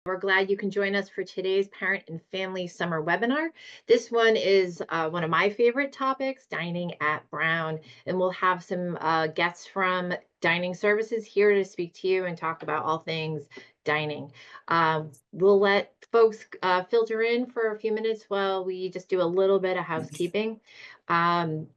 We're glad you can join us for today's Parent and Family Summer Webinar. This one is one of my favorite topics, dining at Brown, and we'll have some guests from dining services here to speak to you and talk about all things dining. We'll let folks filter in for a few minutes while we just do a little bit of housekeeping.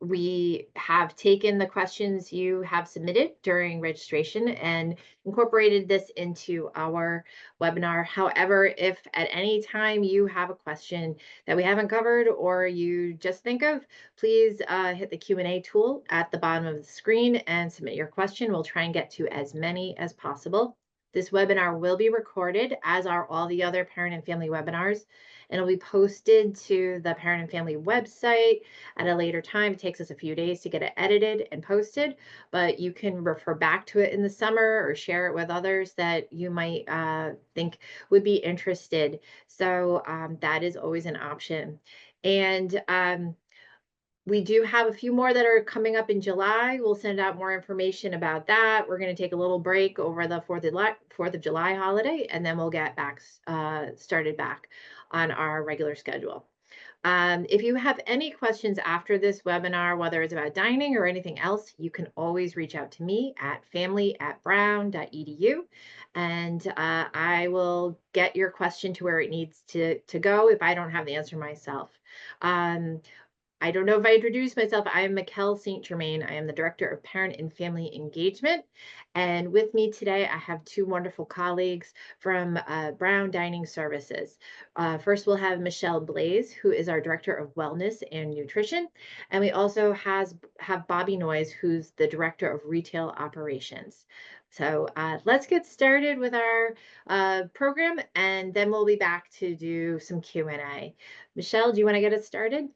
We have taken the questions you have submitted during registration and incorporated this into our webinar. However, if at any time you have a question that we haven't covered or you just think of, please hit the Q&A tool at the bottom of the screen and submit your question. We'll try and get to as many as possible. This webinar will be recorded, as are all the other parent and family webinars, and it'll be posted to the parent and family website at a later time. It takes us a few days to get it edited and posted, but you can refer back to it in the summer or share it with others that you might think would be interested. So that is always an option. And we do have a few more that are coming up in July. We'll send out more information about that. We're going to take a little break over the 4th of July holiday, and then we'll get back started back on our regular schedule. If you have any questions after this webinar, whether it's about dining or anything else, you can always reach out to me at family@brown.edu, and I will get your question to where it needs to go if I don't have the answer myself. I don't know if I introduced myself. I am Mikkel St. Germain. I am the Director of Parent and Family Engagement. And with me today, I have two wonderful colleagues from Brown Dining Services. First, we'll have Michelle Blaze, who is our Director of Wellness and Nutrition. And we also have Bobby Noyes, who's the Director of Retail Operations. So let's get started with our program, and then we'll be back to do some Q&A. Michelle, do you want to get us started?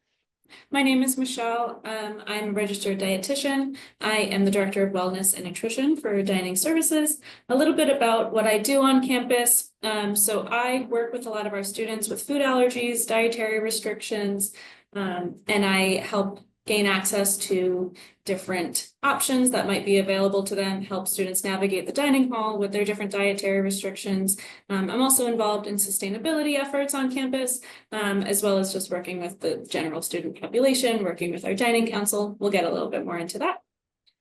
My name is Michelle. I'm a registered dietitian. I am the Director of Wellness and Nutrition for Dining Services. A little bit about what I do on campus. So I work with a lot of our students with food allergies, dietary restrictions, and I help gain access to different options that might be available to them, help students navigate the dining hall with their different dietary restrictions. I'm also involved in sustainability efforts on campus, as well as just working with the general student population, working with our dining council. We'll get a little bit more into that.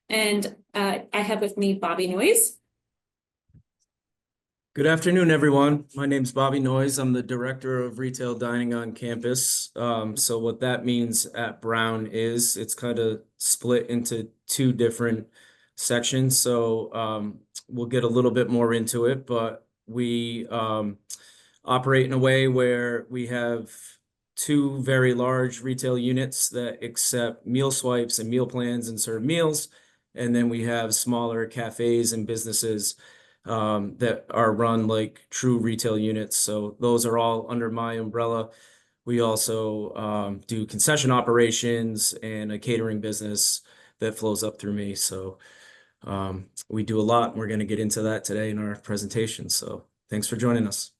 And I have with me Bobby Noyes. Good afternoon, everyone. My name is Bobby Noyes. I'm the Director of Retail Dining on campus. So what that means at Brown is it's kind of split into two different sections. So we'll get a little bit more into it, but we operate in a way where we have two very large retail units that accept meal swipes and meal plans and serve meals. And then we have smaller cafes and businesses that are run like true retail units. So those are all under my umbrella. We also do concession operations and a catering business that flows up through me. So we do a lot, and we're going to get into that today in our presentation. So thanks for joining us.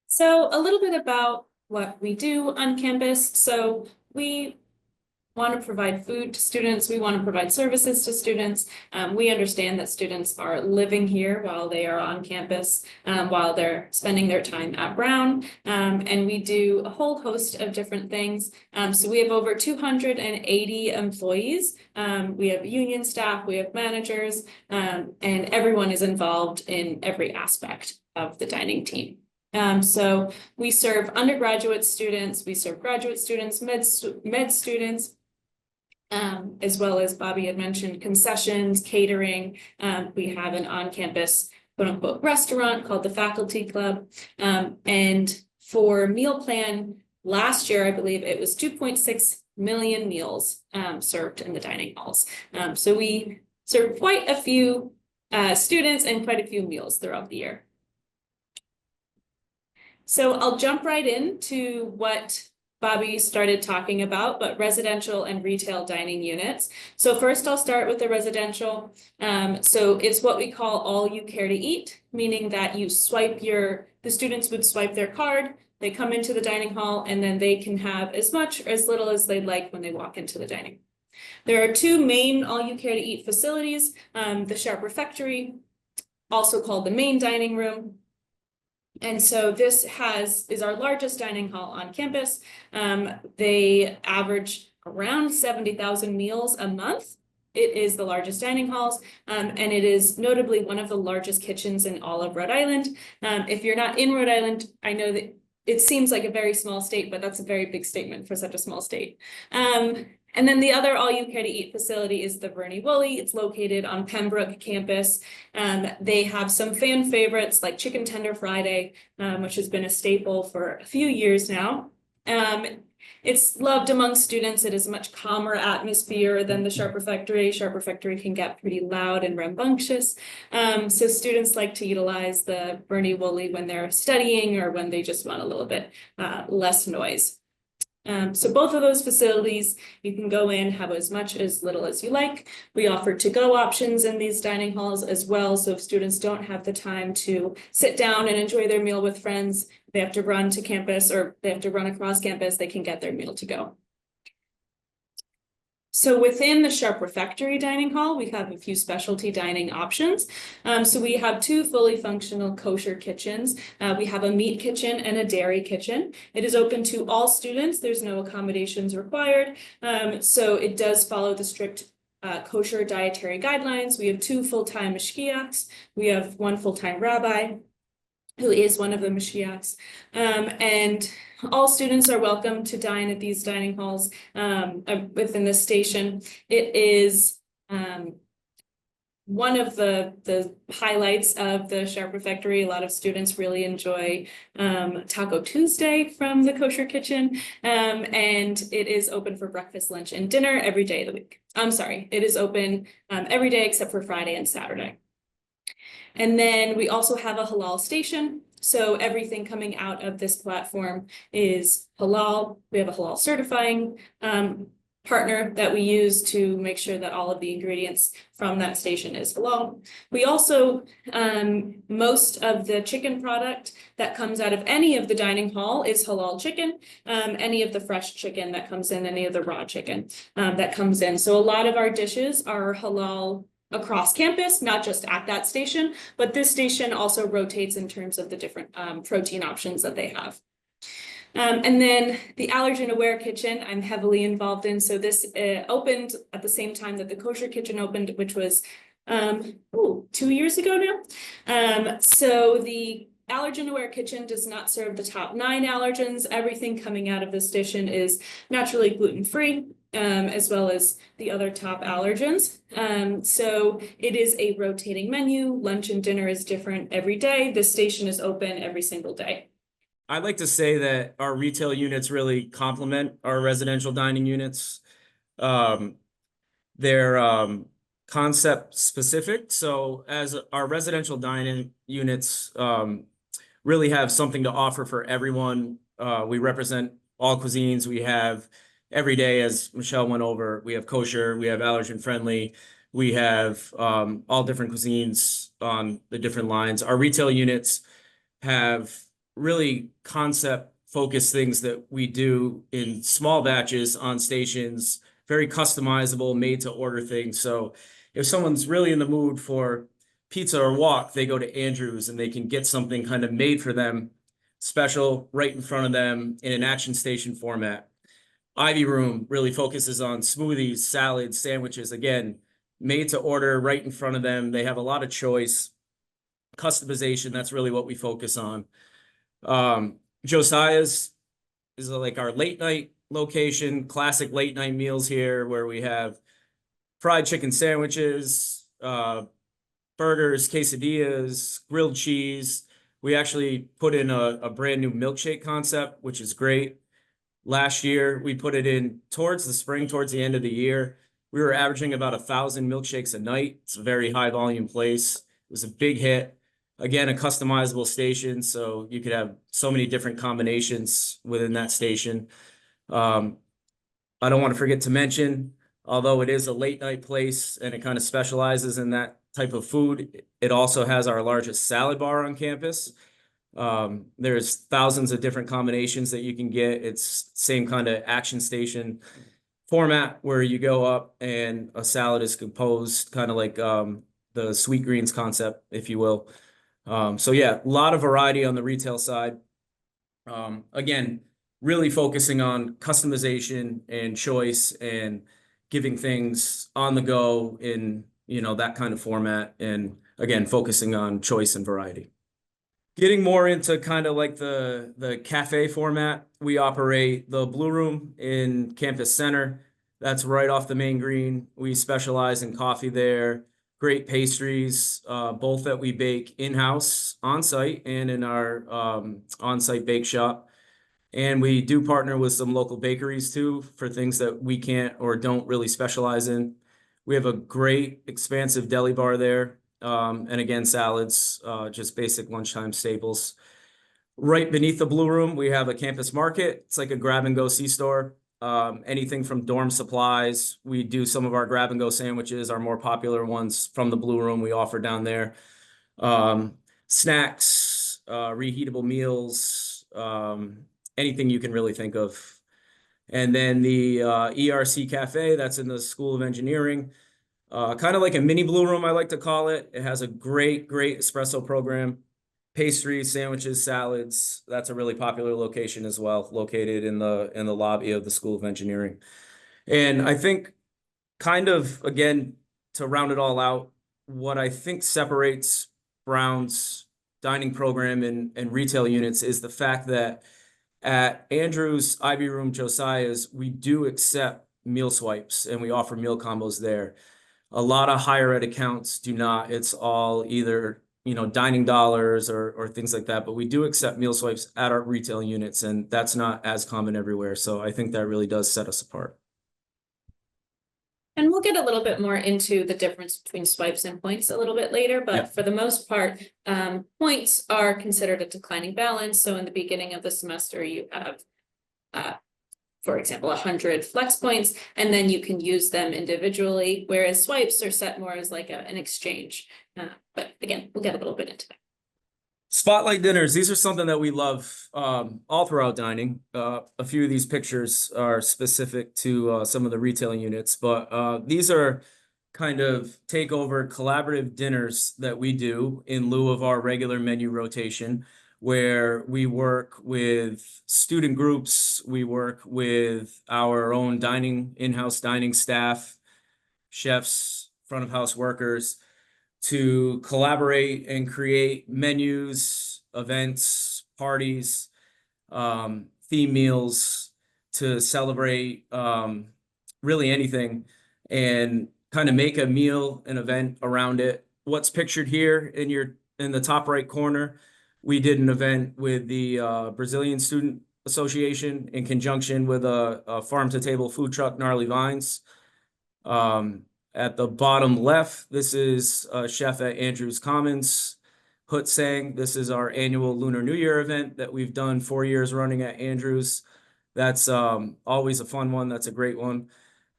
So a little bit about what we do on campus. So we want to provide food to students. We want to provide services to students. We understand that students are living here while they are on campus, while they're spending their time at Brown. And we do a whole host of different things. So we have over 280 employees. We have union staff, we have managers, and everyone is involved in every aspect of the dining team. So we serve undergraduate students, we serve graduate students, med students, as well as Bobby had mentioned, concessions, catering. We have an on-campus quote unquote restaurant called the Faculty Club. And for meal plan last year, I believe it was 2.6 million meals served in the dining halls. So we serve quite a few students and quite a few meals throughout the year. So I'll jump right into what Bobby started talking about, but residential and retail dining units. So first I'll start with the residential. So it's what we call all you care to eat, meaning that you swipe the students would swipe their card, they come into the dining hall, and then they can have as much or as little as they'd like when they walk into the dining. There are two main all you care to eat facilities, the Sharp Refectory also called the main dining room. And so this is our largest dining hall on campus. They average around 70,000 meals a month. It is the largest dining halls, and it is notably one of the largest kitchens in all of Rhode Island. If you're not in Rhode Island, I know that it seems like a very small state, but that's a very big statement for such a small state. And then the other all-you-care-to-eat facility is the Bernie Woolley. It's located on Pembroke campus. They have some fan favorites like Chicken Tender Friday, which has been a staple for a few years now. It's loved among students. It is a much calmer atmosphere than the Sharp Refectory. Sharp Refectory can get pretty loud and rambunctious. So students like to utilize the Bernie Woolley when they're studying or when they just want a little bit less noise. So both of those facilities, you can go in, have as much as little as you like. We offer to-go options in these dining halls as well. So if students don't have the time to sit down and enjoy their meal with friends, they have to run to campus or they have to run across campus, they can get their meal to go. So within the Sharp Refectory dining hall, we have a few specialty dining options. So we have 2 fully functional kosher kitchens. We have a meat kitchen and a dairy kitchen. It is open to all students. There's no accommodations required. So it does follow the strict kosher dietary guidelines. We have 2 full-time mashgiachs. We have 1 full-time rabbi who is one of the mashgiachs. And all students are welcome to dine at these dining halls within this station. It is one of the highlights of the Sharp Refectory. A lot of students really enjoy Taco Tuesday from the Kosher Kitchen, and it is open for breakfast, lunch, and dinner every day of the week. I'm sorry, it is open every day except for Friday and Saturday. And then we also have a halal station. So everything coming out of this platform is halal. We have a halal certifying partner that we use to make sure that all of the ingredients from that station is halal. We also, most of the chicken product that comes out of any of the dining hall is halal chicken, any of the fresh chicken that comes in, any of the raw chicken that comes in. So a lot of our dishes are halal across campus, not just at that station, but this station also rotates in terms of the different protein options that they have. And then the allergen aware kitchen I'm heavily involved in. So this opened at the same time that the kosher kitchen opened, which was 2 years ago now. So the allergen aware kitchen does not serve the top 9 allergens. Everything coming out of this station is naturally gluten-free, as well as the other top allergens. So it is a rotating menu. Lunch and dinner is different every day. This station is open every single day. I'd like to say that our retail units really complement our residential dining units. They're concept specific. So as our residential dining units really have something to offer for everyone. We represent all cuisines. We have every day, as Michelle went over, we have kosher, we have allergen friendly, we have all different cuisines on the different lines. Our retail units have really concept focused things that we do in small batches on stations, very customizable, made to order things. So if someone's really in the mood for pizza or wok, they go to Andrew's and they can get something kind of made for them, special, right in front of them in an action station format. Ivy Room really focuses on smoothies, salads, sandwiches, again, made to order right in front of them. They have a lot of choice, customization. That's really what we focus on. Josiah's is like our late night location, classic late night meals here where we have fried chicken sandwiches, burgers, quesadillas, grilled cheese. We actually put in a brand new milkshake concept, which is great. Last year, we put it in towards the spring, towards the end of the year. We were averaging about 1,000 milkshakes a night. It's a very high volume place. It was a big hit. Again, a customizable station, so you could have so many different combinations within that station. I don't want to forget to mention, although it is a late night place and it kind of specializes in that type of food, it also has our largest salad bar on campus. There's thousands of different combinations that you can get. It's same kind of action station format where you go up and a salad is composed kind of like the Sweet Greens concept, if you will. So yeah, a lot of variety on the retail side. Again, really focusing on customization and choice and giving things on the go in, that kind of format. And again, focusing on choice and variety. Getting more into kind of like the cafe format, we operate the Blue Room in Campus Center. That's right off the main green. We specialize in coffee there. Great pastries, both that we bake in-house, on-site, and in our on-site bake shop. And we do partner with some local bakeries too for things that we can't or don't really specialize in. We have a great expansive deli bar there. And again, salads, just basic lunchtime staples. Right beneath the Blue Room, we have a campus market. It's like a grab and go C-store. Anything from dorm supplies. We do some of our grab and go sandwiches, our more popular ones from the Blue Room we offer down there. Snacks, reheatable meals, anything you can really think of. And then the ERC Cafe, that's in the School of Engineering. Kind of like a mini Blue Room, I like to call it. It has a great espresso program, pastries, sandwiches, salads. That's a really popular location as well, located in the lobby of the School of Engineering. And I think kind of, again, to round it all out, what I think separates Brown's dining program and retail units is the fact that at Andrews, Ivy Room, Josiah's, we do accept meal swipes and we offer meal combos there. A lot of higher ed accounts do not. It's all either, dining dollars or things like that. But we do accept meal swipes at our retail units, and that's not as common everywhere. So I think that really does set us apart. And we'll get a little bit more into the difference between swipes and points a little bit later, but Yep. for the most part, points are considered a declining balance. So in the beginning of the semester, you have, for example, 100 flex points, and then you can use them individually, whereas swipes are set more as like an exchange. But again, we'll get a little bit into that. Spotlight dinners, these are something that we love all throughout dining. A few of these pictures are specific to some of the retail units, but these are kind of takeover collaborative dinners that we do in lieu of our regular menu rotation, where we work with student groups, we work with our own in-house dining staff, chefs, front of house workers, to collaborate and create menus, events, parties, theme meals to celebrate really anything and kind of make a meal, an event around it. What's pictured here in the top right corner, we did an event with the Brazilian Student Association in conjunction with a farm to table food truck, Gnarly Vines. At the bottom left, this is a chef at Andrews Commons, Hut Sang. This is our annual Lunar New Year event that we've done 4 years running at Andrews. That's always a fun one. That's a great one.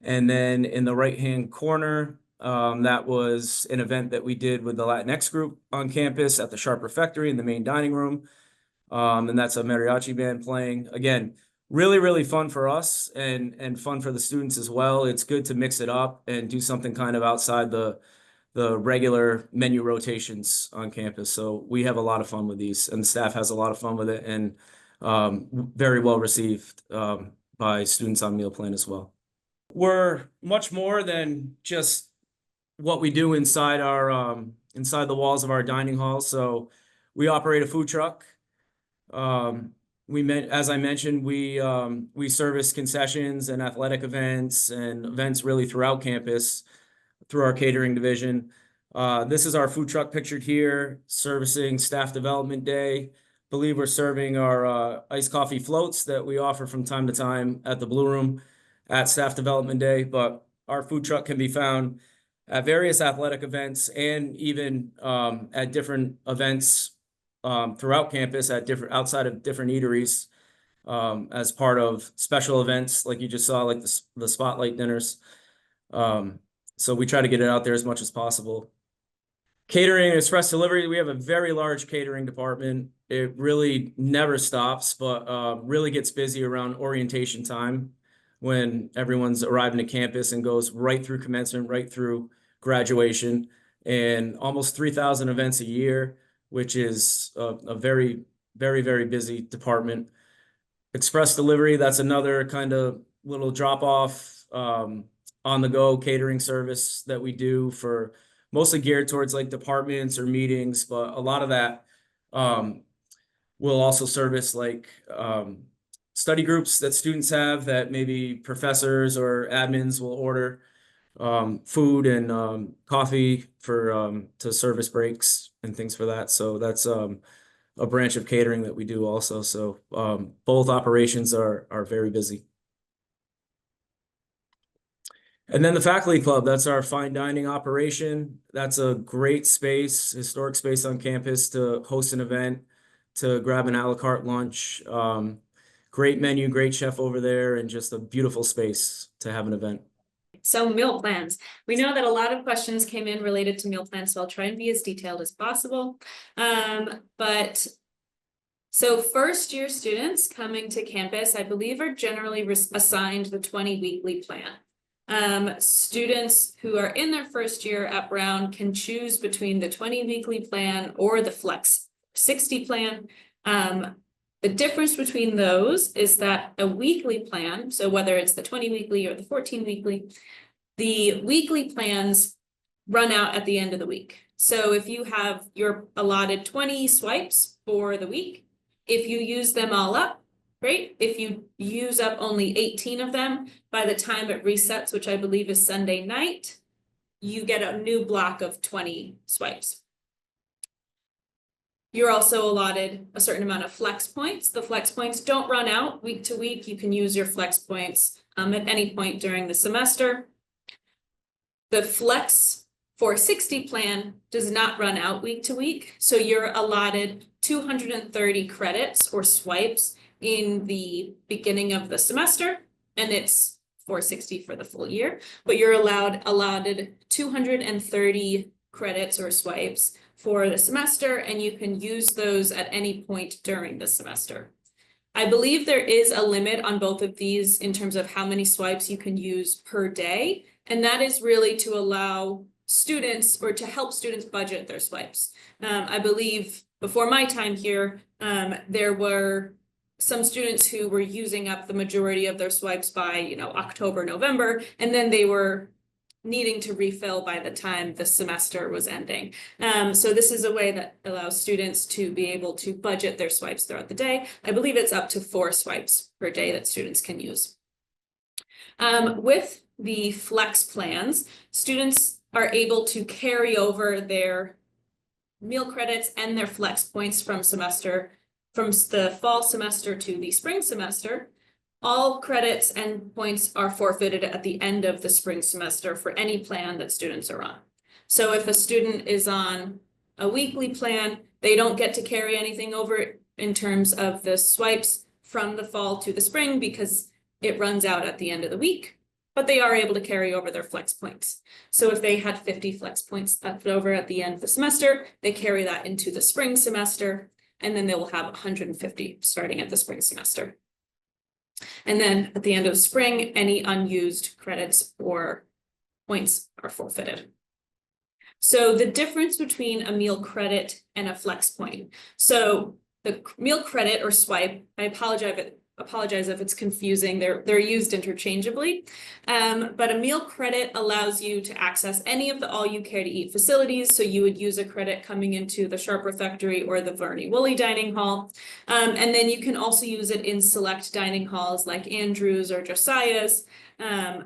And then in the right-hand corner, that was an event that we did with the Latinx group on campus at the Sharp Refectory in the main dining room. And that's a mariachi band playing. Again, really fun for us and fun for the students as well. It's good to mix it up and do something kind of outside the regular menu rotations on campus. So we have a lot of fun with these, and the staff has a lot of fun with it, and very well received by students on meal plan as well. We're much more than just what we do inside inside the walls of our dining hall. So we operate a food truck. As I mentioned, we service concessions and athletic events and events really throughout campus through our catering division. This is our food truck pictured here, servicing Staff Development Day. Believe we're serving our iced coffee floats that we offer from time to time at the Blue Room at Staff Development Day. But our food truck can be found at various athletic events and even at different events throughout campus outside of different eateries as part of special events like you just saw, like the spotlight dinners. So we try to get it out there as much as possible. Catering and express delivery, we have a very large catering department. It really never stops, but really gets busy around orientation time when everyone's arriving to campus and goes right through commencement, right through graduation. and almost 3,000 events a year, which is a very, very, very busy department. Express delivery, that's another kind of little drop off on the go catering service that we do for mostly geared towards like departments or meetings, but a lot of that will also service like study groups that students have that maybe professors or admins will order food and coffee for to service breaks and things for that. So that's a branch of catering that we do also. So both operations are very busy. And then the faculty club, that's our fine dining operation. That's a great space, historic space on campus to host an event, to grab an a la carte lunch. Great menu, great chef over there, and just a beautiful space to have an event. So meal plans. We know that a lot of questions came in related to meal plans, so I'll try and be as detailed as possible. But so first year students coming to campus, I believe, are generally assigned the 20 weekly plan. Students who are in their first year at Brown can choose between the 20 weekly plan or the Flex 60 plan. The difference between those is that a weekly plan, so whether it's the 20 weekly or the 14 weekly, the weekly plans run out at the end of the week. So if you have your allotted 20 swipes for the week, if you use them all up, great. If you use up only 18 of them, by the time it resets, which I believe is Sunday night, you get a new block of 20 swipes. You're also allotted a certain amount of flex points. The flex points don't run out week to week. You can use your flex points at any point during the semester. The Flex 460 plan does not run out week to week. So you're allotted 230 credits or swipes in the beginning of the semester, and it's 460 for the full year, but you're allotted 230 credits or swipes for the semester, and you can use those at any point during the semester. I believe there is a limit on both of these in terms of how many swipes you can use per day, and that is really to allow students or to help students budget their swipes. I believe before my time here, there were some students who were using up the majority of their swipes by, October, November, and then they were needing to refill by the time the semester was ending. So this is a way that allows students to be able to budget their swipes throughout the day. I believe it's up to 4 swipes per day that students can use. With the flex plans, students are able to carry over their meal credits and their flex points from the fall semester to the spring semester. All credits and points are forfeited at the end of the spring semester for any plan that students are on. So if a student is on a weekly plan, they don't get to carry anything over in terms of the swipes from the fall to the spring because it runs out at the end of the week, but they are able to carry over their flex points. So if they had 50 flex points left over at the end of the semester, they carry that into the spring semester, and then they will have 150 starting at the spring semester. And then at the end of spring, any unused credits or points are forfeited. So the difference between a meal credit and a flex point. So the meal credit or swipe, I apologize if it's confusing. They're used interchangeably, but a meal credit allows you to access any of the all-you-care-to-eat facilities. So you would use a credit coming into the Sharp Refectory or the Verney Woolley Dining Hall, and then you can also use it in select dining halls like Andrews or Josiah's,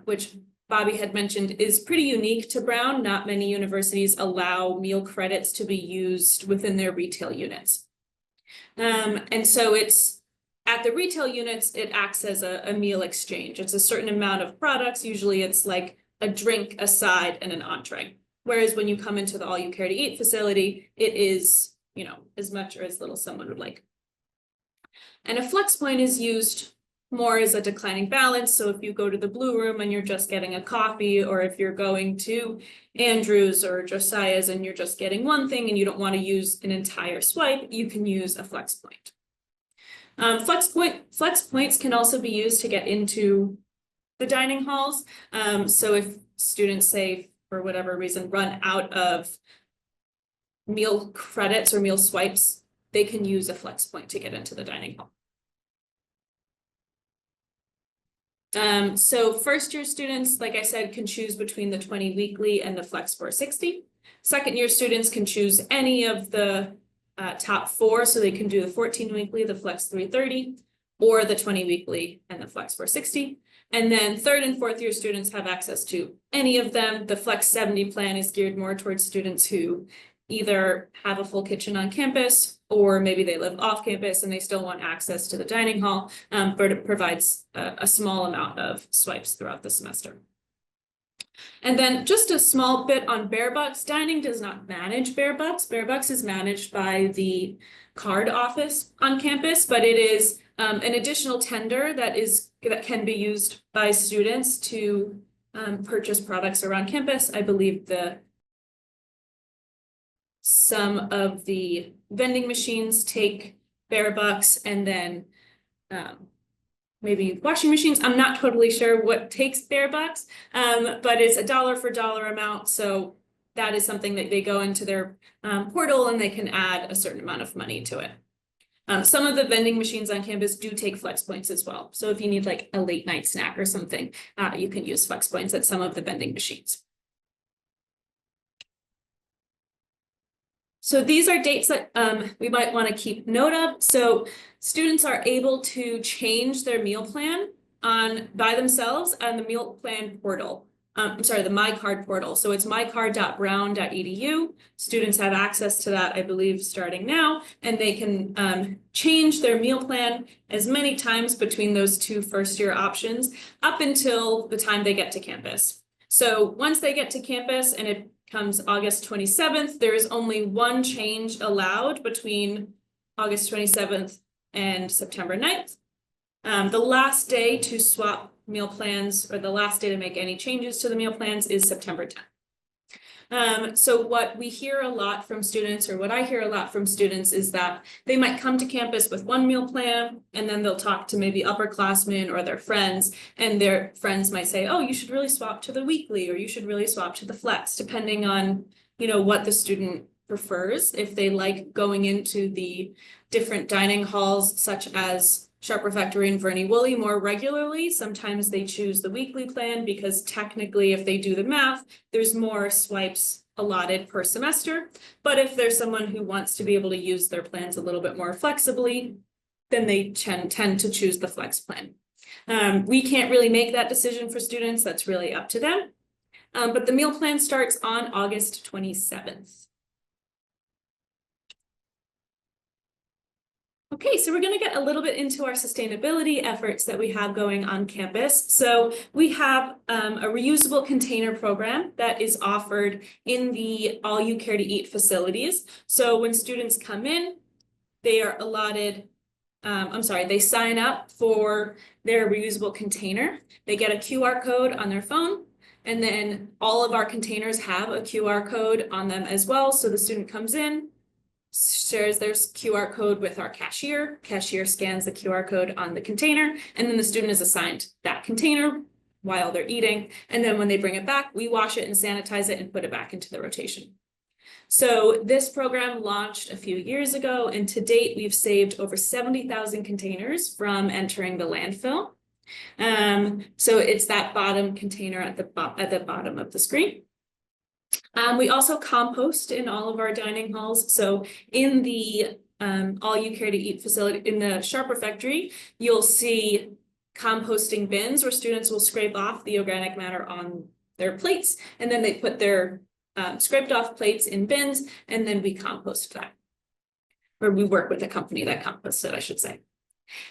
which Bobby had mentioned is pretty unique to Brown. Not many universities allow meal credits to be used within their retail units, and so it's at the retail units, it acts as a meal exchange. It's a certain amount of products. Usually it's like a drink, a side, and an entree. Whereas when you come into the all-you-care-to-eat facility, it is, as much or as little someone would like. And a flex point is used more as a declining balance. So if you go to the Blue Room and you're just getting a coffee, or if you're going to Andrews or Josiah's and you're just getting one thing and you don't want to use an entire swipe, you can use a flex point. Flex points can also be used to get into the dining halls. So if students say for whatever reason, run out of meal credits or meal swipes, they can use a flex point to get into the dining hall. So first year students, like I said, can choose between the 20 weekly and the Flex 460. Second year students can choose any of the top 4, so they can do the 14 weekly, the Flex 330, or the 20 weekly and the Flex 460. And then third and fourth year students have access to any of them. The Flex 70 plan is geared more towards students who either have a full kitchen on campus, or maybe they live off campus and they still want access to the dining hall, but it provides a small amount of swipes throughout the semester. And then just a small bit on BearBucks. Dining does not manage BearBucks. BearBucks is managed by the card office on campus, but it is an additional tender that can be used by students to purchase products around campus. I believe some of the vending machines take BearBucks, and then maybe washing machines. I'm not totally sure what takes BearBucks, but it's a dollar for dollar amount. So that is something that they go into their portal and they can add a certain amount of money to it. Some of the vending machines on campus do take flex points as well. So if you need like a late night snack or something, you can use flex points at some of the vending machines. So these are dates that we might want to keep note of. So students are able to change their meal plan by themselves on the meal plan portal. I'm sorry, the MyCard portal. So it's mycard.brown.edu. Students have access to that, I believe, starting now, and they can change their meal plan as many times between those 2 first-year options up until the time they get to campus. So once they get to campus and it comes August 27th, there is only 1 change allowed between August 27th and September 9th. The last day to swap meal plans, or the last day to make any changes to the meal plans, is September 10th. So what we hear a lot from students, or what I hear a lot from students, is that they might come to campus with 1 meal plan, and then they'll talk to maybe upperclassmen or their friends, and their friends might say, oh, you should really swap to the weekly, or you should really swap to the flex, depending on, you know, what the student prefers. If they like going into the different dining halls, such as Sharp Refectory and Verney Woolley, more regularly, sometimes they choose the weekly plan because technically, if they do the math, there's more swipes allotted per semester. But if there's someone who wants to be able to use their plans a little bit more flexibly, then they tend to choose the flex plan. We can't really make that decision for students. That's really up to them. But the meal plan starts on August 27th. Okay, so we're going to get a little bit into our sustainability efforts that we have going on campus. So we have a reusable container program that is offered in the All You Care to Eat facilities. So when students come in, they are allotted, they sign up for their reusable container. They get a QR code on their phone, and then all of our containers have a QR code on them as well. So the student comes in, shares their QR code with our cashier. Cashier scans the QR code on the container, and then the student is assigned that container while they're eating. And then when they bring it back, we wash it and sanitize it and put it back into the rotation. So this program launched a few years ago, and to date, we've saved over 70,000 containers from entering the landfill. So it's that bottom container at the bottom of the screen. We also compost in all of our dining halls. So in the All You Care to Eat facility, in the Sharp Refectory, you'll see composting bins where students will scrape off the organic matter on their plates, and then they put their scraped off plates in bins, and then we compost that. Or we work with a company that composts it, I should say.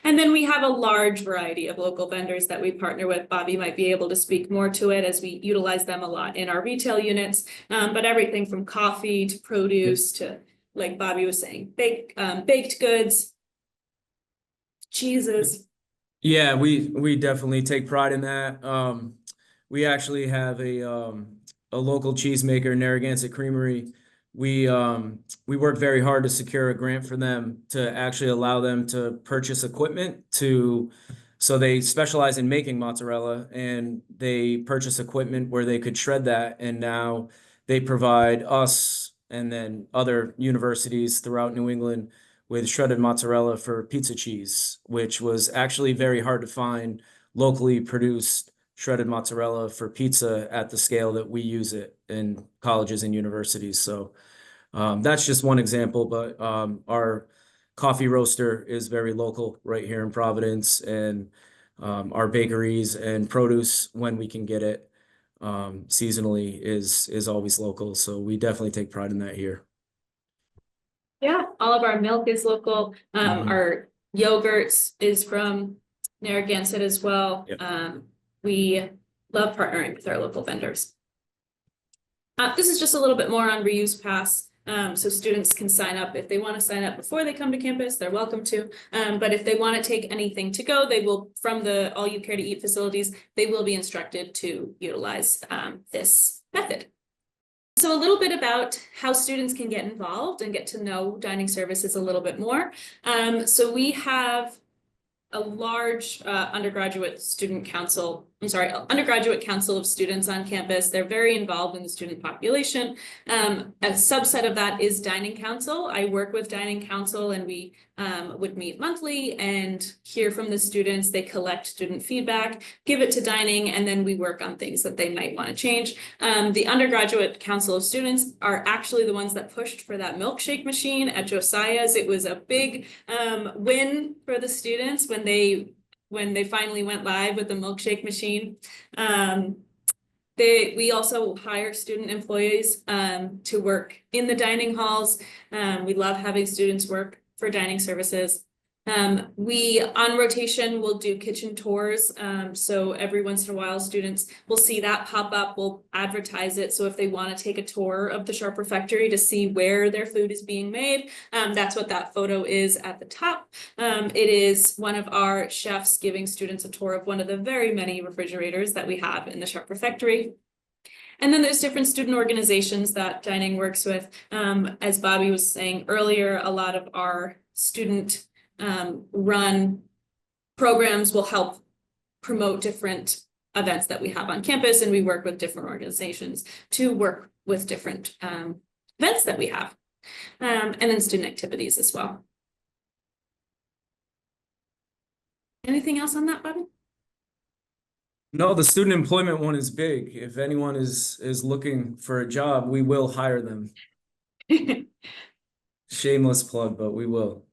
And then we have a large variety of local vendors that we partner with. Bobby might be able to speak more to it, as we utilize them a lot in our retail units, but everything from coffee to produce to, like Bobby was saying, baked goods, cheeses. Yeah, we definitely take pride in that. We actually have a local cheesemaker, Narragansett Creamery. We work very hard to secure a grant for them to actually allow them to purchase equipment to So they specialize in making mozzarella, and they purchase equipment where they could shred that. And now they provide us and then other universities throughout New England with shredded mozzarella for pizza cheese, which was actually very hard to find locally produced shredded mozzarella for pizza at the scale that we use it in colleges and universities. So that's just one example, but our coffee roaster is very local right here in Providence, and our bakeries and produce, when we can get it seasonally, is always local. So we definitely take pride in that here. Yeah, all of our milk is local. Mhm. Our yogurts is from Narragansett as well. Yep. We love partnering with our local vendors. This is just a little bit more on Reuse Pass. So students can sign up if they want to sign up before they come to campus, they're welcome to. But if they want to take anything to go, they will, from the All You Care to Eat facilities, they will be instructed to utilize this method. So a little bit about how students can get involved and get to know dining services a little bit more. So we have a large undergraduate council of students on campus. They're very involved in the student population. A subset of that is Dining Council. I work with Dining Council, and we would meet monthly and hear from the students. They collect student feedback, give it to Dining, and then we work on things that they might want to change. The Undergraduate Council of Students are actually the ones that pushed for that milkshake machine at Josiah's. It was a big win for the students when they finally went live with the milkshake machine. We also hire student employees to work in the dining halls. We love having students work for dining services. We, on rotation, will do kitchen tours. So every once in a while, students will see that pop up. We'll advertise it. So if they want to take a tour of the Sharp Refectory to see where their food is being made, that's what that photo is at the top. It is one of our chefs giving students a tour of one of the very many refrigerators that we have in the Sharp Refectory. And then there's different student organizations that Dining works with. As Bobby was saying earlier, a lot of our student run programs will help promote different events that we have on campus, and we work with different organizations to work with different events that we have, and then student activities as well. Anything else on that, Bobby? No, the student employment one is big. If anyone is looking for a job, we will hire them. Shameless plug, but we will.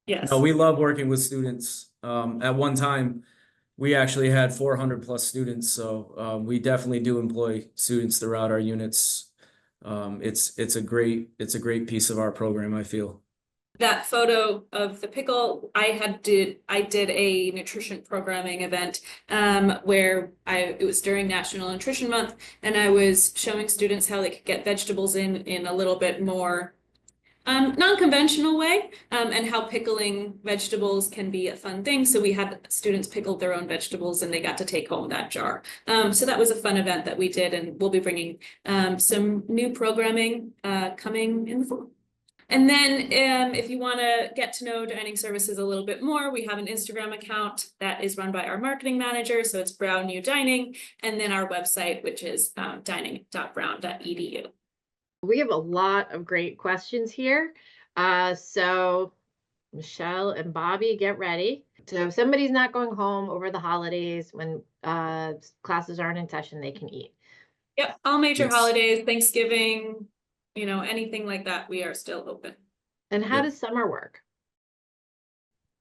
Yes. No, we love working with students. At one time, we actually had 400 plus students, so we definitely do employ students throughout our units. It's a great piece of our program, I feel. That photo of the pickle, I did a nutrition programming event where it was during National Nutrition Month, and I was showing students how they could get vegetables in a little bit more non-conventional way, and how pickling vegetables can be a fun thing. So we had students pickle their own vegetables, and they got to take home that jar. So that was a fun event that we did, and we'll be bringing some new programming coming in the fall. And then if you want to get to know dining services a little bit more, we have an Instagram account that is run by our marketing manager. So it's Brown U Dining, and then our website, which is dining.brown.edu. We have a lot of great questions here. So Michelle and Bobby, get ready. So if somebody's not going home over the holidays when classes aren't in session, they can eat. Yep, all major Yes. holidays, Thanksgiving, anything like that, we are still open. And how Yep. does summer work?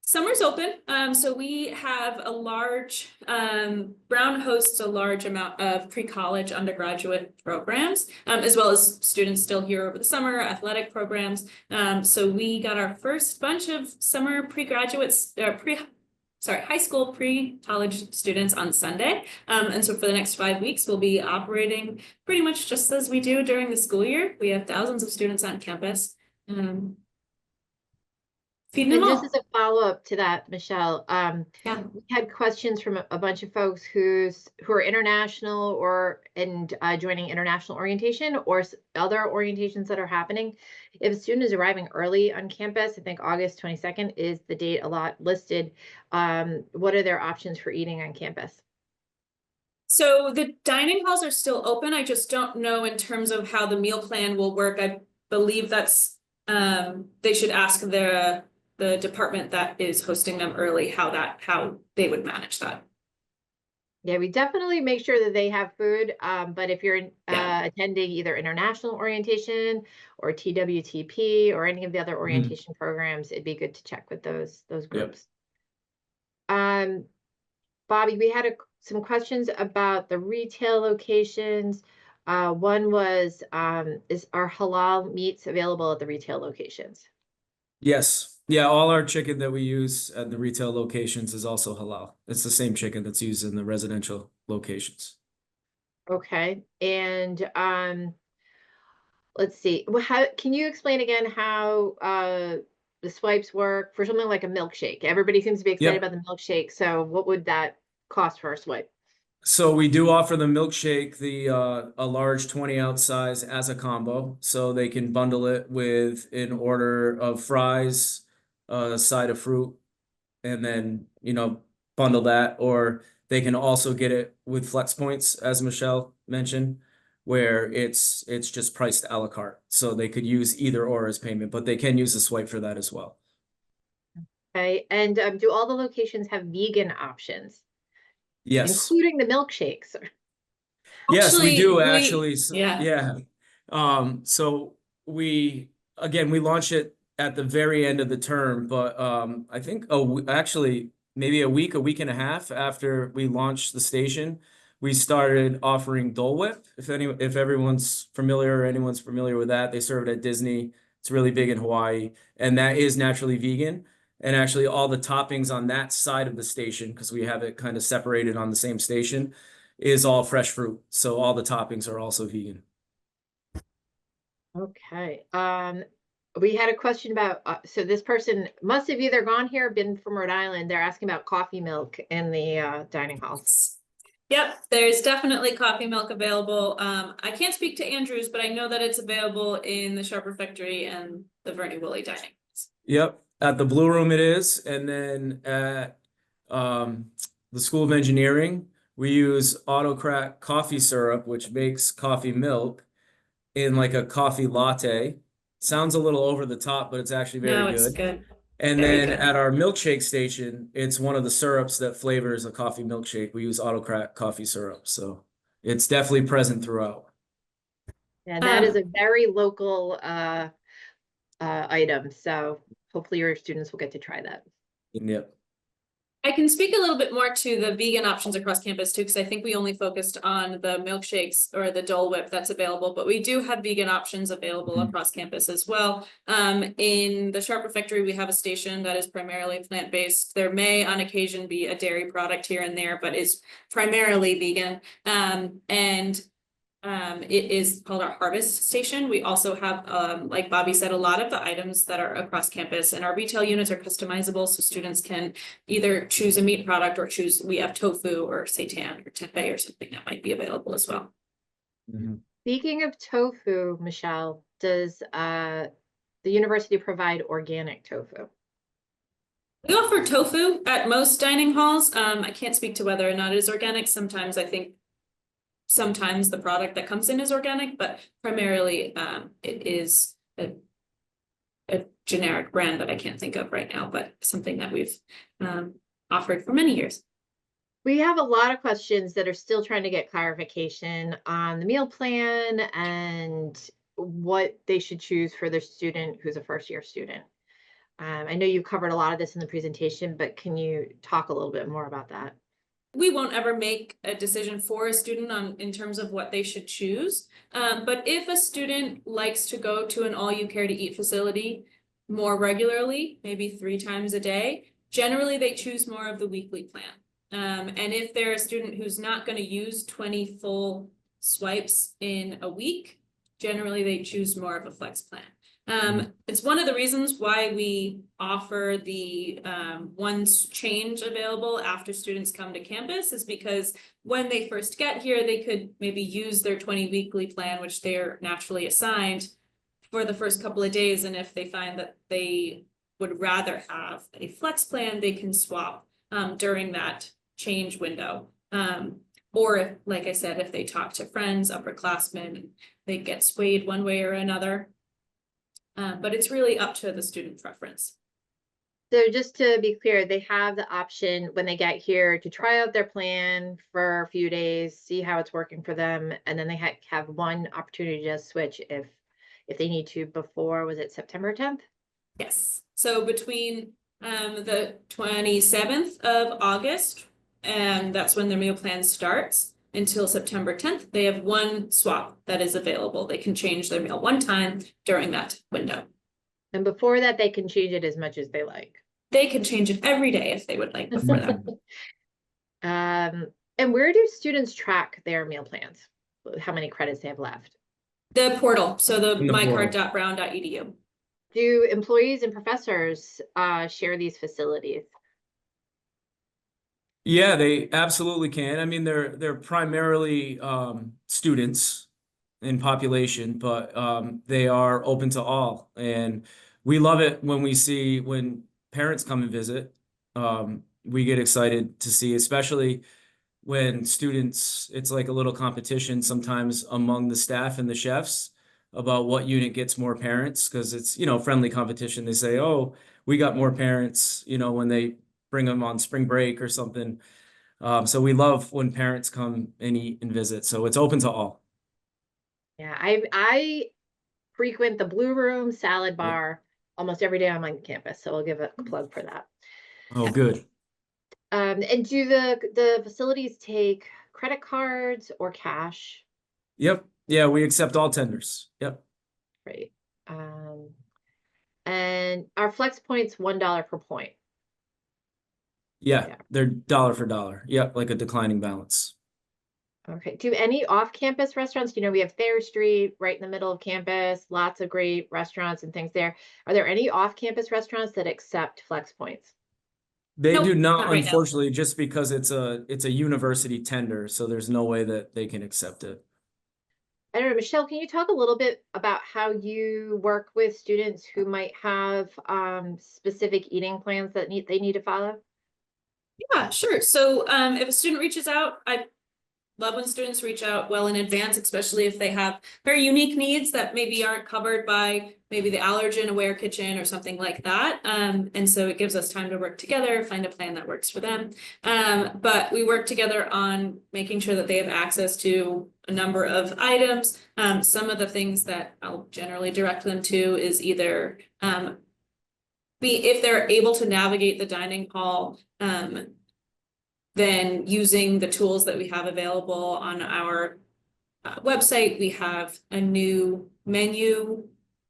Summer's open. So we have a large, Brown hosts a large amount of pre-college undergraduate programs, as well as students still here over the summer, athletic programs. So we got our first bunch of summer pre-graduates, high school pre-college students on Sunday. And so for the next 5 weeks, we'll be operating pretty much just as we do during the school year. We have thousands of students on campus. feeding them And all. just as a follow-up to that, Michelle, Yeah. we had questions from a bunch of folks who are international and joining international orientation or other orientations that are happening. If a student is arriving early on campus, I think August 22nd is the date a lot listed. What are their options for eating on campus? So the dining halls are still open. I just don't know in terms of how the meal plan will work. I believe that's they should ask the department that is hosting them early how they would manage that. Yeah, we definitely make sure that they have food. But if you're Yeah. attending either international orientation or TWTP or any of the other orientation programs, it'd be good to check with those Yep. groups. Bobby, we had some questions about the retail locations. One was, are halal meats available at the retail locations? Yes. Yeah, all our chicken that we use at the retail locations is also halal. It's the same chicken that's used in the residential locations. Okay, and let's see. Well, can you explain again how the swipes work for something like a milkshake? Everybody seems to be excited Yep. about the milkshake. So what would that cost for a swipe? So we do offer the milkshake, a large 20-ounce size as a combo. So they can bundle it with an order of fries, a side of fruit, and then, bundle that. Or they can also get it with flex points, as Michelle mentioned, where it's just priced a la carte. So they could use either or as payment, but they can use a swipe for that as well. Okay, and do all the locations have vegan options, Yes. including the milkshakes? Yes, we do we actually. yeah. Yeah. So we launched it at the very end of the term, but I think actually maybe a week and a half after we launched the station, we started offering Dole Whip. If everyone's familiar or anyone's familiar with that, they serve it at Disney. It's really big in Hawaii, and that is naturally vegan. And actually, all the toppings on that side of the station, because we have it kind of separated on the same station, is all fresh fruit. So all the toppings are also vegan. Okay. We had a question about, so this person must have either gone here, or been from Rhode Island. They're asking about coffee milk in the dining halls. Yep, there's definitely coffee milk available. I can't speak to Andrews, but I know that it's available in the Sharp Refectory and the Verney Woolley dining. Yep. At the Blue Room it is. And then at the School of Engineering, we use Autocrat coffee syrup, which makes coffee milk in like a coffee latte. Sounds a little over the top, but it's actually very No, it's good. good. And Very then good. at our milkshake station, it's one of the syrups that flavors a coffee milkshake. We use Autocrat coffee syrup. So it's definitely present throughout. And that is a very local item. So hopefully your students will get to try that. Yep. I can speak a little bit more to the vegan options across campus too, because I think we only focused on the milkshakes or the Dole Whip that's available, but we do have vegan options available across campus as well. In the Sharp Refectory, we have a station that is primarily plant-based. There may on occasion be a dairy product here and there, but is primarily vegan. It is called our Harvest Station. We also have, like Bobby said, a lot of the items that are across campus, and our retail units are customizable, so students can either choose a meat product or we have tofu or seitan or tempeh or something that might be available as well. Speaking of tofu, Michelle, does the university provide organic tofu? We offer tofu at most dining halls. I can't speak to whether or not it is organic. Sometimes the product that comes in is organic, but primarily it is a generic brand that I can't think of right now, but something that we've offered for many years. We have a lot of questions that are still trying to get clarification on the meal plan and what they should choose for their student who's a first-year student. I know you covered a lot of this in the presentation, but can you talk a little bit more about that? We won't ever make a decision for a student in terms of what they should choose. But if a student likes to go to an all-you-care-to-eat facility more regularly, maybe 3 times a day, generally they choose more of the weekly plan. And if they're a student who's not going to use 20 full swipes in a week, generally they choose more of a flex plan. It's one of the reasons why we offer the once change available after students come to campus, is because when they first get here, they could maybe use their 20 weekly plan, which they're naturally assigned, for the first couple of days. And if they find that they would rather have a flex plan, they can swap during that change window. Or if, like I said, if they talk to friends, upperclassmen, they get swayed one way or another. But it's really up to the student preference. So just to be clear, they have the option when they get here to try out their plan for a few days, see how it's working for them, and then they have one opportunity to switch if they need to before, was it September 10th? Yes, so between the 27th of August, and that's when their meal plan starts, until September 10th, they have one swap that is available. They can change their meal one time during that window. And before that, they can change it as much as they like. They can change it every day if they would like before that. And where do students track their meal plans? How many credits they have left? The portal, so the In the portal. mycard.brown.edu. Do employees and professors share these facilities? Yeah, they absolutely can. I mean, they're primarily students in population, but they are open to all. And we love it when parents come and visit. We get excited to see, especially when students, it's like a little competition sometimes among the staff and the chefs about what unit gets more parents, because it's, friendly competition. They say, oh, we got more parents, when they bring them on spring break or something. So we love when parents come and eat and visit. So it's open to all. Yeah, I frequent the Blue Room salad bar almost every day I'm on campus, so I'll give a plug for that. Oh, good. And do the facilities take credit cards or cash? Yep. Yeah, we accept all tenders. Yep. Great. And our flex points $1 per point. Yeah, they're dollar for dollar. Yep, like a declining balance. Okay. Do any off-campus restaurants? We have Thayer Street right in the middle of campus, lots of great restaurants and things there. Are there any off-campus restaurants that accept flex points? They Nope, do not not, right now. unfortunately, just because it's a university tender, so there's no way that they can accept it. I don't know, Michelle, can you talk a little bit about how you work with students who might have specific eating plans that they need to follow? Yeah, sure. So if a student reaches out, I love when students reach out well in advance, especially if they have very unique needs that maybe aren't covered by maybe the Allergen Aware Kitchen or something like that. And so it gives us time to work together, find a plan that works for them. But we work together on making sure that they have access to a number of items. Some of the things that I'll generally direct them to is either if they're able to navigate the dining hall, then using the tools that we have available on our website, we have a new menu,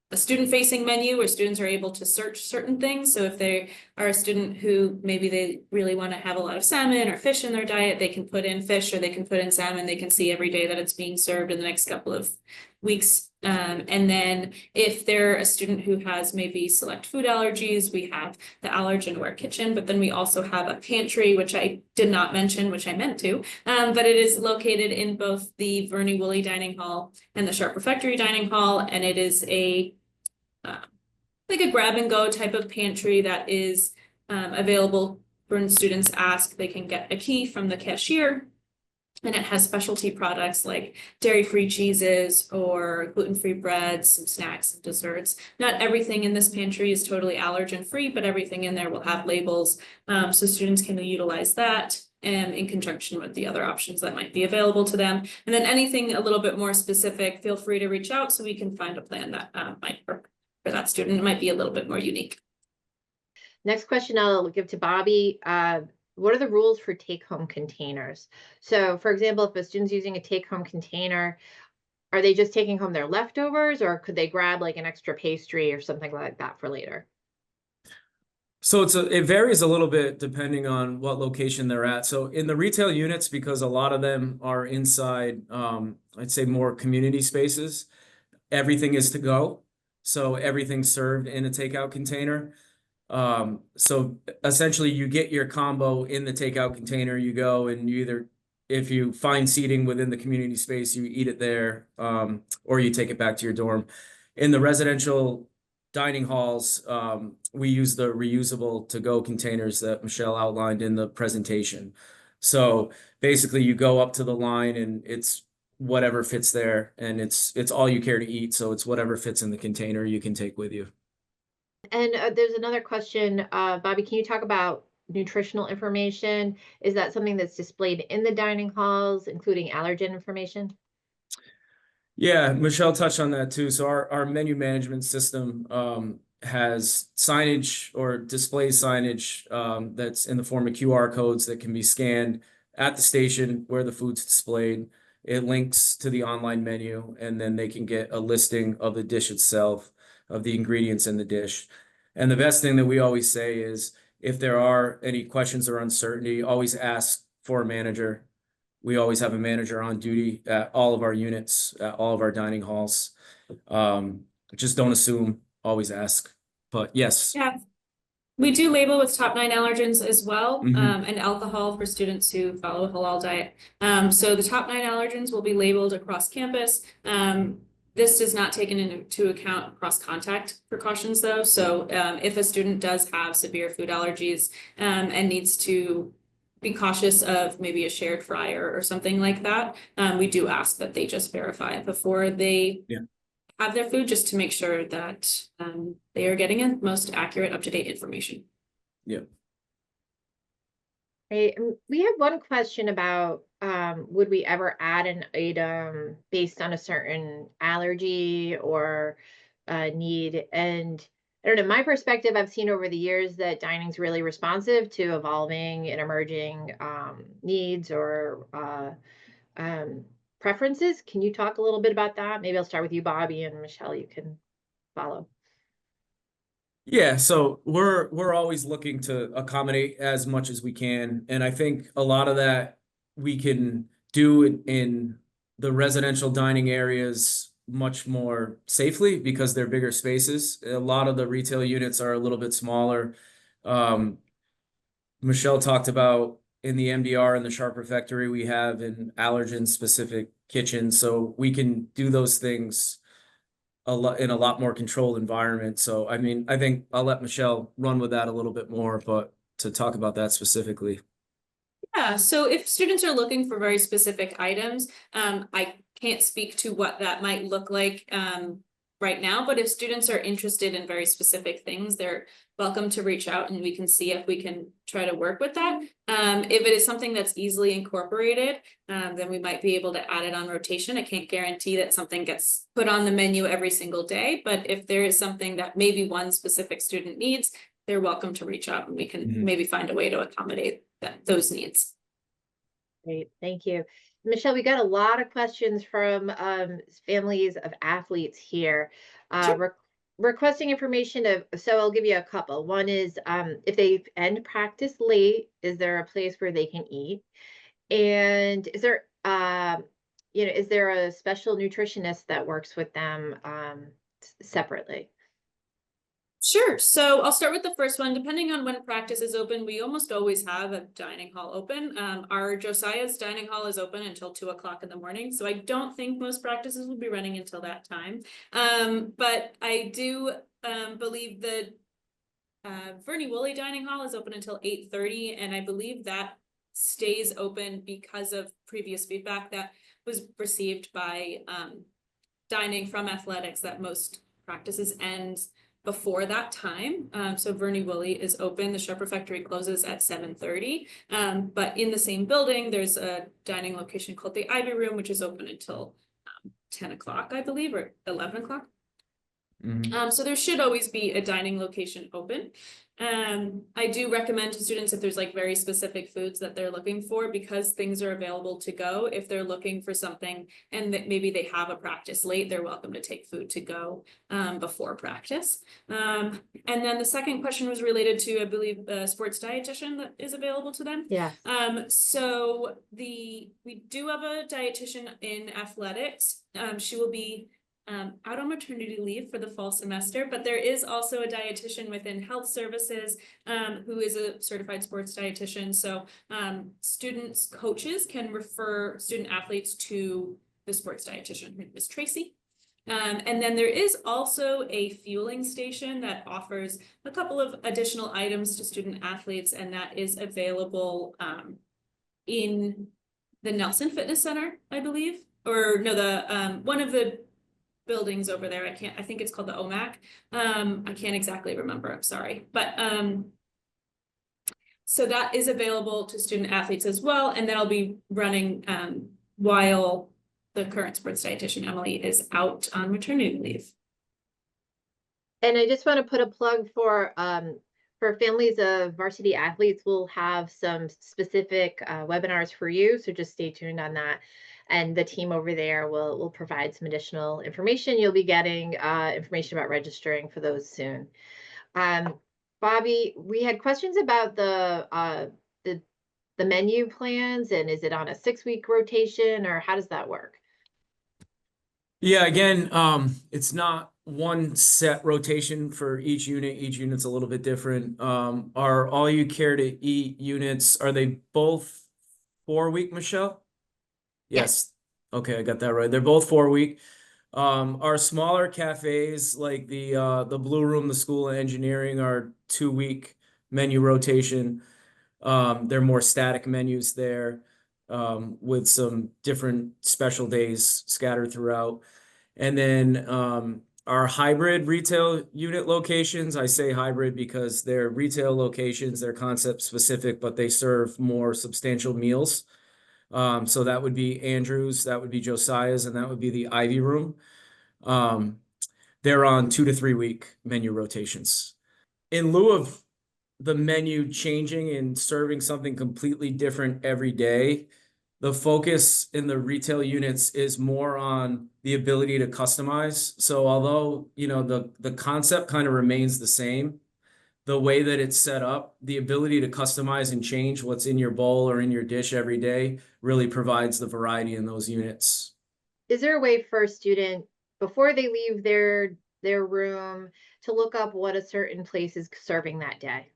a student-facing menu where students are able to search certain things. So if they are a student who maybe they really want to have a lot of salmon or fish in their diet, they can put in fish or they can put in salmon. They can see every day that it's being served in the next couple of weeks. And then if they're a student who has maybe select food allergies, we have the Allergen Aware Kitchen, but then we also have a pantry, which I did not mention, which I meant to, but it is located in both the Verney Woolley Dining Hall and the Sharp Refectory Dining Hall. And it is like a grab and go type of pantry that is available when students ask. They can get a key from the cashier, and it has specialty products like dairy-free cheeses or gluten-free breads, some snacks and desserts. Not everything in this pantry is totally allergen-free, but everything in there will have labels, so students can utilize that in conjunction with the other options that might be available to them. And then anything a little bit more specific, feel free to reach out so we can find a plan that might work for that student. It might be a little bit more unique. Next question I'll give to Bobby. What are the rules for take-home containers? So for example, if a student's using a take-home container, are they just taking home their leftovers, or could they grab like an extra pastry or something like that for later? So it varies a little bit depending on what location they're at. So in the retail units, because a lot of them are inside, I'd say more community spaces, everything is to go. So everything's served in a takeout container. So essentially you get your combo in the takeout container, you go and you either, if you find seating within the community space, you eat it there, or you take it back to your dorm. In the residential dining halls, we use the reusable to-go containers that Michelle outlined in the presentation. So basically you go up to the line and it's whatever fits there, and it's all you care to eat. So it's whatever fits in the container you can take with you. And there's another question, Bobby, can you talk about nutritional information? Is that something that's displayed in the dining halls, including allergen information? Yeah, Michelle touched on that too. So our menu management system has signage or display signage that's in the form of QR codes that can be scanned at the station where the food's displayed. It links to the online menu, and then they can get a listing of the dish itself, of the ingredients in the dish. And the best thing that we always say is if there are any questions or uncertainty, always ask for a manager. We always have a manager on duty at all of our units, at all of our dining halls. Just don't assume, always ask. But yes. Yeah. We do label with top 9 allergens as well, Mhm. and alcohol for students who follow a halal diet. So the top 9 allergens will be labeled across campus. This does not take into account cross-contact precautions though. So if a student does have severe food allergies and needs to be cautious of maybe a shared fryer or something like that, we do ask that they just verify before they have their food, just to make sure that they are getting in most accurate, up-to-date information. Yeah. Right. We have one question about would we ever add an item based on a certain allergy or need? And I don't know, my perspective, I've seen over the years that dining's really responsive to evolving and emerging needs or preferences. Can you talk a little bit about that? Maybe I'll start with you, Bobby, and Michelle, you can follow. Yeah, so we're always looking to accommodate as much as we can, and I think a lot of that we can do in the residential dining areas much more safely because they're bigger spaces. A lot of the retail units are a little bit smaller. Michelle talked about in the MDR and the Sharp Refectory, we have an allergen specific kitchen, so we can do those things in a lot more controlled environment. So, I mean, I think I'll let Michelle run with that a little bit more, but to talk about that specifically. Yeah, so if students are looking for very specific items, I can't speak to what that might look like right now, but if students are interested in very specific things, they're welcome to reach out and we can see if we can try to work with that. If it is something that's easily incorporated, then we might be able to add it on rotation. I can't guarantee that something gets put on the menu every single day, but if there is something that maybe one specific student needs, they're welcome to reach out and we can maybe find a way to accommodate those needs. Great, thank you. Michelle, we got a lot of questions from families of athletes here. Sure. Requesting information so I'll give you a couple. One is if they end practice late, is there a place where they can eat? And is there is there a special nutritionist that works with them separately? Sure. So I'll start with the first one. Depending on when practice is open, we almost always have a dining hall open. Our Josiah's dining hall is open until 2 o'clock in the morning. So I don't think most practices will be running until that time. But I do believe the Verney Woolley dining hall is open until 8:30. And I believe that stays open because of previous feedback that was received by dining from athletics that most practices end before that time. So Verney Woolley is open. The Sharp Refectory closes at 7:30. But in the same building, there's a dining location called the Ivy Room, which is open until 10 o'clock, I believe, or 11 o'clock. So there should always be a dining location open. I do recommend to students if there's like very specific foods that they're looking for, because things are available to go. If they're looking for something and that maybe they have a practice late, they're welcome to take food to go before practice. And then the second question was related to, I believe, a sports dietitian that is available to them. Yeah. So we do have a dietitian in athletics. She will be out on maternity leave for the fall semester, but there is also a dietitian within health services who is a certified sports dietitian. So students, coaches can refer student athletes to the sports dietitian, Ms. Tracy. And then there is also a fueling station that offers a couple of additional items to student athletes, and that is available in the Nelson Fitness Center, I believe, or no, the one of the buildings over there. I think it's called the OMAC. I can't exactly remember, I'm sorry. But so that is available to student athletes as well. And that'll be running while the current sports dietitian, Emily, is out on maternity leave. And I just want to put a plug for families of varsity athletes. We'll have some specific webinars for you. So just stay tuned on that. And the team over there will provide some additional information. You'll be getting information about registering for those soon. Bobby, we had questions about the menu plans, and is it on a 6-week rotation, or how does that work? Yeah, again, it's not one set rotation for each unit. Each unit's a little bit different. Are all you care to eat units, are they both 4-week, Michelle? Yes. Okay, I got that right. They're both 4-week. Our smaller cafes like the Blue Room, the School of Engineering, are 2-week menu rotation. They're more static menus there, with some different special days scattered throughout. And then our hybrid retail unit locations, I say hybrid because they're retail locations, they're concept specific, but they serve more substantial meals. So that would be Andrew's, that would be Josiah's, and that would be the Ivy Room. They're on 2 to 3 week menu rotations. In lieu of the menu changing and serving something completely different every day, the focus in the retail units is more on the ability to customize. So although, you know, the concept kind of remains the same, the way that it's set up, the ability to customize and change what's in your bowl or in your dish every day really provides the variety in those units. Is there a way for a student, before they leave their room, to look up what a certain place is serving that day?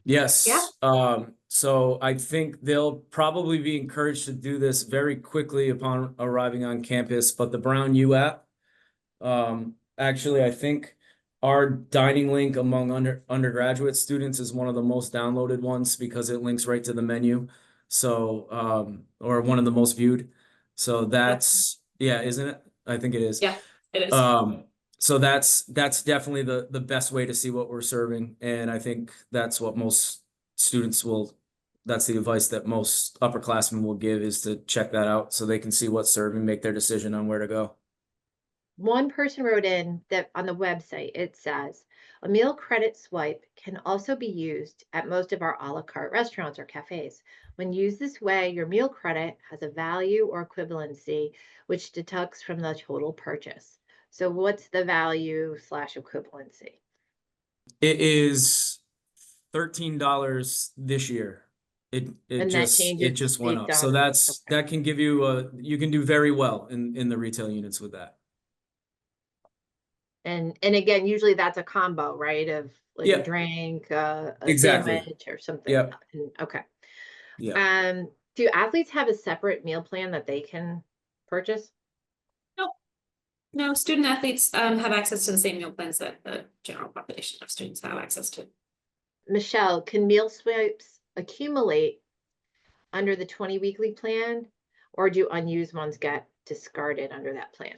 Yes. Yeah. So I think they'll probably be encouraged to do this very quickly upon arriving on campus, but the Brown U app, actually, I think our dining link among undergraduate students is one of the most downloaded ones because it links right to the menu. So, or one of the most viewed. So that's, yeah, isn't it? I think it is. Yeah, it is. So that's definitely the best way to see what we're serving. And I think that's what most students will, that's the advice that most upperclassmen will give, is to check that out so they can see what's served and make their decision on where to go. One person wrote in that on the website, it says, a meal credit swipe can also be used at most of our a la carte restaurants or cafes. When used this way, your meal credit has a value or equivalency, which deducts from the total purchase. So what's the value / equivalency? It is $13 this year. It And that changes just went based up. So on- that's, okay. that can give you you can do very well in the retail units with that. And again, usually that's a combo, right? Of like Yeah. a drink, a Exactly. sandwich or something. Yep. Okay. Yeah. Do athletes have a separate meal plan that they can purchase? No, student athletes have access to the same meal plans that the general population of students have access to. Michelle, can meal swipes accumulate under the 20 weekly plan, or do unused ones get discarded under that plan?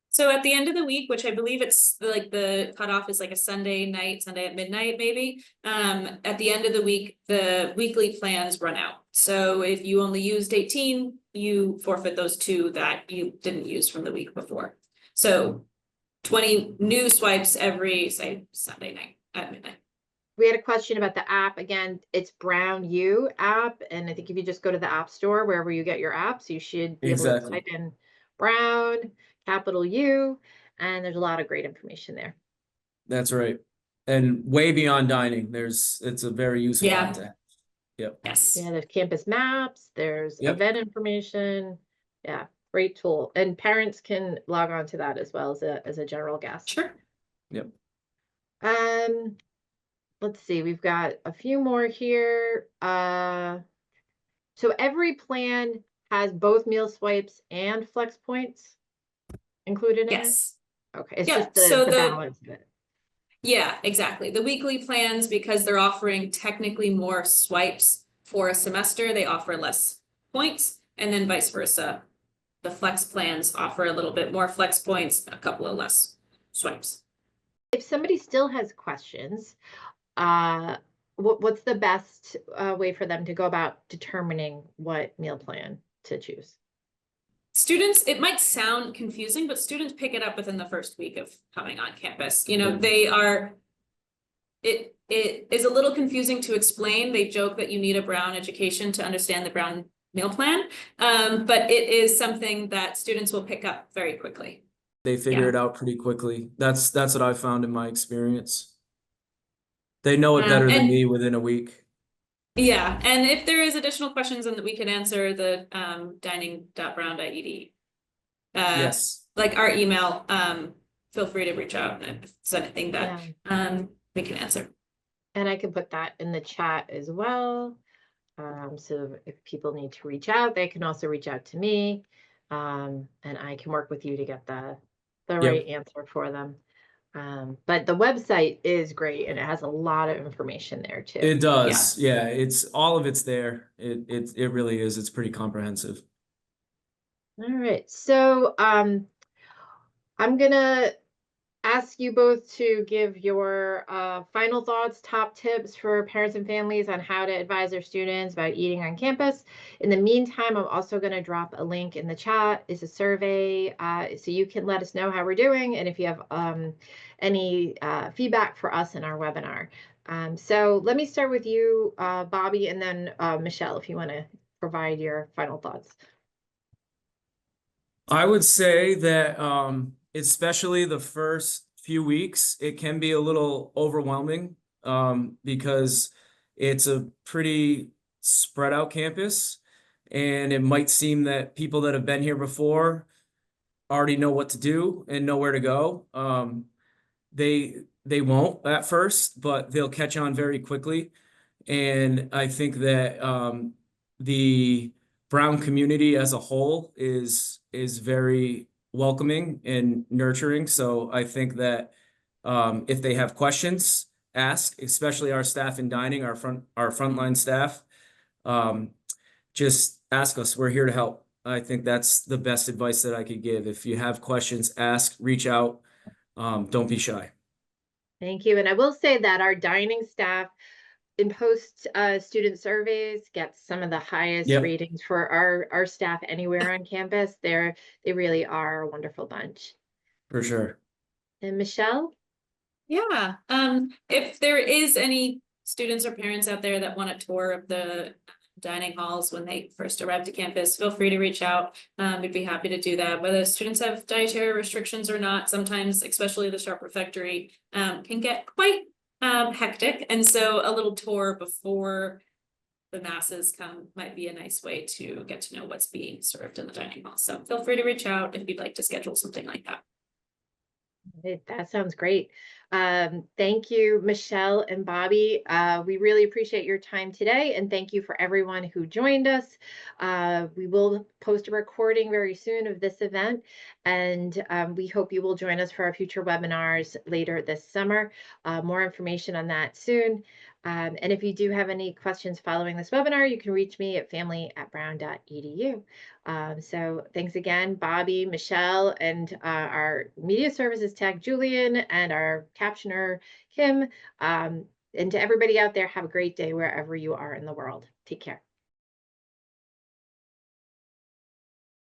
So at the end of the week, which I believe it's like the cutoff is like a Sunday night, Sunday at midnight, maybe. At the end of the week, the weekly plans run out. So if you only used 18, you forfeit those 2 that you didn't use from the week before. So 20 new swipes every, say, Sunday night at midnight. We had a question about the app. Again, it's Brown U app. And I think if you just go to the App Store, wherever you get your apps, you should be able to Exactly. type in Brown, capital U, and there's a lot of great information there. That's right. And way beyond dining, it's a very useful Yeah. app to have. Yep. Yes. Yeah, there's campus maps, there's Yep. event information. Yeah, great tool. And parents can log on to that as well as a general guest. Sure. Yep. Let's see, we've got a few more here. So every plan has both meal swipes and flex points included in it? Yes. Okay, it's Yeah, just so the balance of it. Yeah, exactly. The weekly plans, because they're offering technically more swipes for a semester, they offer less points, and then vice versa. The flex plans offer a little bit more flex points, a couple of less swipes. If somebody still has questions, what's the best way for them to go about determining what meal plan to choose? Students, it might sound confusing, but students pick it up within the first week of coming on campus. You know, they are, it is a little confusing to explain. They joke that you need a Brown education to understand the Brown meal plan. But it is something that students will pick up very quickly. They figure Yeah. it out pretty quickly. That's what I found in my experience. They know it better than and- me within a week. Yeah, and if there is additional questions and that we can answer the dining.brown.ed. Yes. Like our email, feel free to reach out if there's anything that we can answer. And I can put that in the chat as well. So if people need to reach out, they can also reach out to me. And I can work with you to get the right answer for them. But the website is great and it has a lot of information there too. It does. Yeah, it's all of it's there. It really is. It's pretty comprehensive. All right. So I'm gonna ask you both to give your final thoughts, top tips for parents and families on how to advise their students about eating on campus. In the meantime, I'm also going to drop a link in the chat. It's a survey, so you can let us know how we're doing and if you have any feedback for us in our webinar. So let me start with you, Bobby, and then Michelle, if you want to provide your final thoughts. I would say that especially the first few weeks, it can be a little overwhelming because it's a pretty spread out campus, and it might seem that people that have been here before already know what to do and know where to go. They won't at first, but they'll catch on very quickly. And I think that the Brown community as a whole is very welcoming and nurturing. So I think that if they have questions, ask, especially our staff in dining, our frontline staff. Just ask us. We're here to help. I think that's the best advice that I could give. If you have questions, ask, reach out. Don't be shy. Thank you. And I will say that our dining staff in post student surveys gets some of the highest ratings for our staff anywhere on campus. They really are a wonderful bunch. For sure. And Michelle? Yeah. If there is any students or parents out there that want a tour of the dining halls when they first arrive to campus, feel free to reach out. We'd be happy to do that. Whether students have dietary restrictions or not, sometimes, especially the Sharp Refectory, can get quite hectic. And so a little tour before the masses come might be a nice way to get to know what's being served in the dining hall. So feel free to reach out if you'd like to schedule something like that. That sounds great. Thank you, Michelle and Bobby. We really appreciate your time today, and thank you for everyone who joined us. We will post a recording very soon of this event, and we hope you will join us for our future webinars later this summer. More information on that soon. And if you do have any questions following this webinar, you can reach me at family@brown.edu. So thanks again, Bobby, Michelle, and our media services tech, Julian, and our captioner, Kim. And to everybody out there, have a great day wherever you are in the world. Take care.